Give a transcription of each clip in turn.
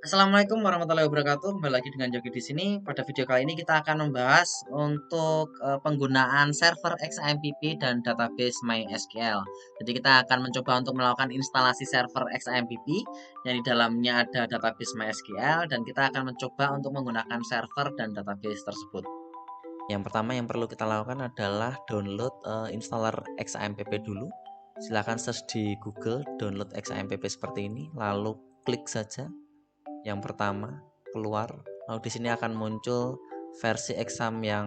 Assalamualaikum warahmatullahi wabarakatuh. Kembali lagi dengan Jogi di sini. Pada video kali ini kita akan membahas untuk penggunaan server XAMPP dan database MySQL. Jadi kita akan mencoba untuk melakukan instalasi server XAMPP yang di dalamnya ada database MySQL dan kita akan mencoba untuk menggunakan server dan database tersebut. Yang pertama yang perlu kita lakukan adalah download installer XAMPP dulu. Silahkan search di Google download XAMPP seperti ini, lalu klik saja yang pertama keluar, lalu di sini akan muncul versi exam yang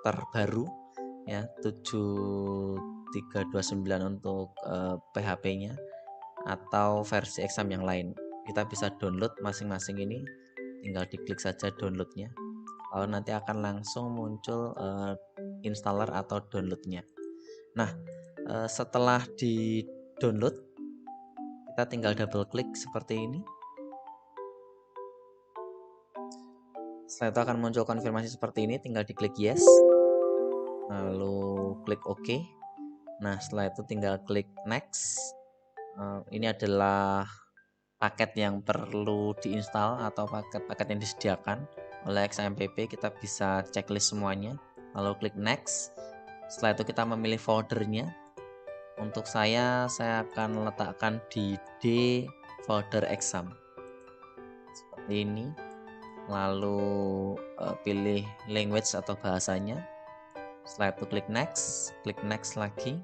terbaru ya, 7329 untuk PHP-nya atau versi exam yang lain. Kita bisa download masing-masing ini, tinggal diklik saja downloadnya, lalu nanti akan langsung muncul installer atau downloadnya. Nah, setelah di download kita tinggal double klik seperti ini. Setelah itu akan muncul konfirmasi seperti ini, tinggal diklik yes, lalu klik OK. Nah, setelah itu tinggal klik next. Ini adalah paket yang perlu diinstal atau paket-paket yang disediakan oleh XAMPP. Kita bisa checklist semuanya, lalu klik next. Setelah itu kita memilih foldernya. Untuk saya akan letakkan di D folder exam seperti ini. Lalu pilih language atau bahasanya. Setelah itu klik next lagi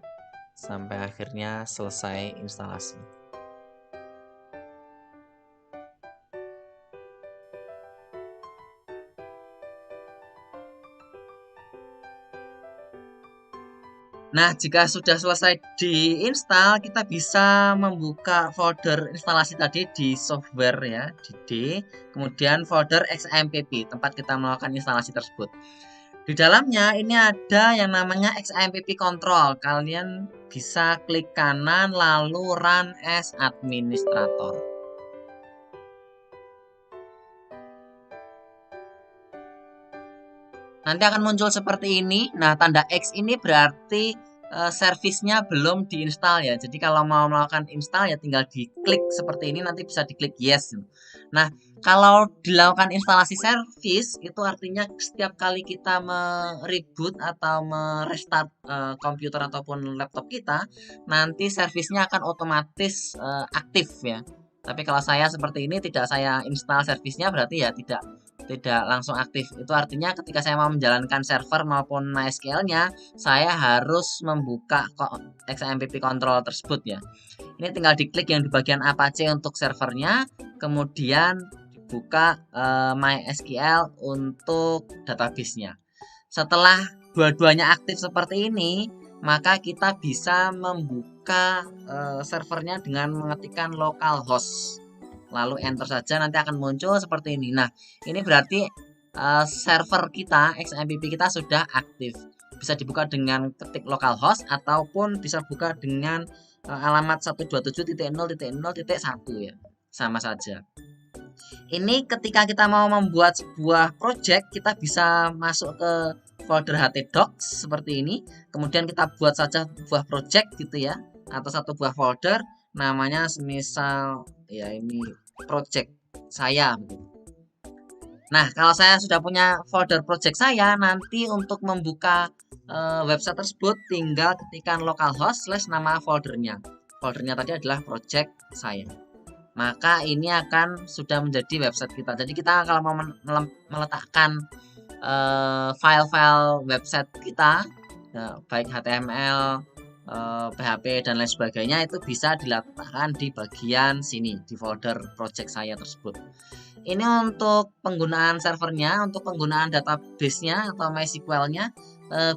sampai akhirnya selesai instalasi. Nah, jika sudah selesai diinstal, kita bisa membuka folder instalasi tadi di software ya, di D, kemudian folder XAMPP, tempat kita melakukan instalasi tersebut. Di dalamnya ini ada yang namanya XAMPP control. Kalian bisa klik kanan lalu run as administrator. Nanti akan muncul seperti ini. Nah, tanda X ini berarti servisnya belum diinstal ya. Jadi kalau mau melakukan install ya tinggal diklik seperti ini, nanti bisa diklik yes. Nah, kalau dilakukan instalasi servis itu artinya setiap kali kita mereboot atau merestart komputer ataupun laptop kita, nanti servisnya akan otomatis aktif ya. Tapi kalau saya seperti ini tidak saya install servisnya, berarti ya tidak langsung aktif. Itu artinya ketika saya mau menjalankan server maupun MySQL-nya, saya harus membuka XAMPP control tersebut ya. Ini tinggal diklik yang di bagian Apache untuk servernya, kemudian dibuka MySQL untuk database-nya. Setelah dua-duanya aktif seperti ini, maka kita bisa membuka servernya dengan mengetikkan localhost. Lalu enter saja, nanti akan muncul seperti ini. Nah, ini berarti server kita, XAMPP kita sudah aktif. Bisa dibuka dengan ketik localhost ataupun bisa buka dengan alamat 127.0.0.1 ya. Sama saja. Ini ketika kita mau membuat sebuah project, kita bisa masuk ke folder htdocs seperti ini. Kemudian kita buat saja sebuah project gitu ya, atau satu buah folder namanya semisal ya ini project saya. Nah, kalau saya sudah punya folder project saya, nanti untuk membuka website tersebut tinggal ketikkan localhost / nama foldernya. Foldernya tadi adalah project saya. Maka ini akan sudah menjadi website kita. Jadi kita kalau mau meletakkan file-file website kita, baik HTML, PHP dan lain sebagainya, itu bisa diletakkan di bagian sini di folder project saya tersebut. Ini untuk penggunaan servernya. Untuk penggunaan database-nya atau MySQL-nya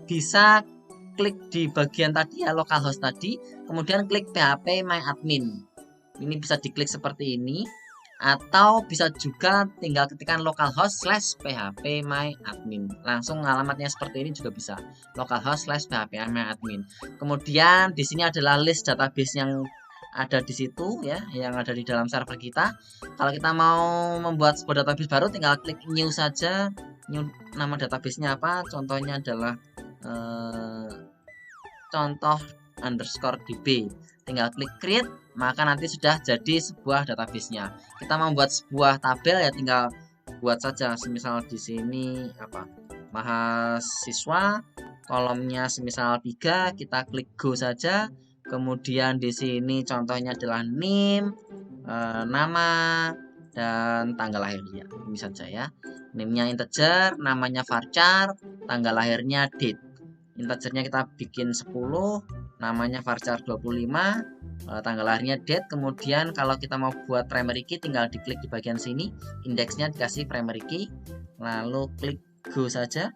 bisa klik di bagian tadi ya, localhost tadi, kemudian klik PHP MyAdmin. Ini bisa diklik seperti ini, atau bisa juga tinggal ketikkan localhost / php myadmin. Langsung alamatnya seperti ini juga bisa, localhost / php myadmin. Kemudian di sini adalah list database yang ada di situ ya, yang ada di dalam server kita. Kalau kita mau membuat sebuah database baru, tinggal klik new saja. New, nama databasenya apa? Contohnya adalah contoh_db. Tinggal klik create. maka nanti sudah jadi sebuah database-nya. Kita membuat sebuah tabel ya tinggal buat saja. Semisal di sini apa? Mahasiswa, kolomnya semisal 3, kita klik go saja. Kemudian di sini contohnya adalah NIM, nama dan tanggal lahir ya. Ini saja ya. NIM-nya integer, namanya varchar, tanggal lahirnya date. Integernya kita bikin 10, namanya varchar 25, tanggal lahirnya date. Kemudian kalau kita mau buat primary key tinggal diklik di bagian sini, indeksnya dikasih primary key, lalu klik go saja.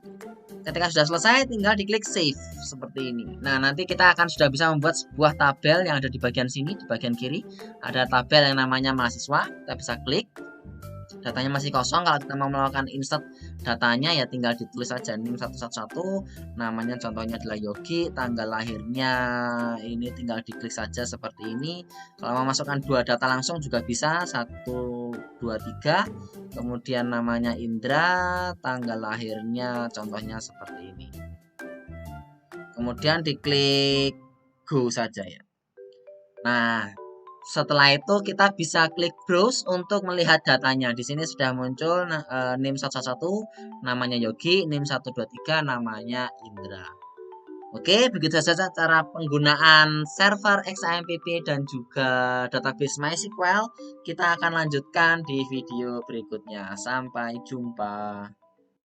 Ketika sudah selesai tinggal diklik save seperti ini. Nah, nanti kita akan sudah bisa membuat sebuah tabel yang ada di bagian sini, di bagian kiri ada tabel yang namanya mahasiswa. Kita bisa klik, datanya masih kosong. Kalau kita mau melakukan insert datanya ya tinggal ditulis saja NIM 111, namanya contohnya adalah Yogi, tanggal lahirnya ini tinggal diklik saja seperti ini. Kalau mau masukkan dua data langsung juga bisa, 1 2 3, kemudian namanya Indra, tanggal lahirnya contohnya seperti ini, kemudian diklik go saja ya. Nah, setelah itu kita bisa klik browse untuk melihat datanya. Di sini sudah muncul NIM 111, namanya Yogi, NIM 123, namanya Indra. Oke, begitu saja cara penggunaan server XAMPP dan juga database MySQL. Kita akan lanjutkan di video berikutnya. Sampai jumpa.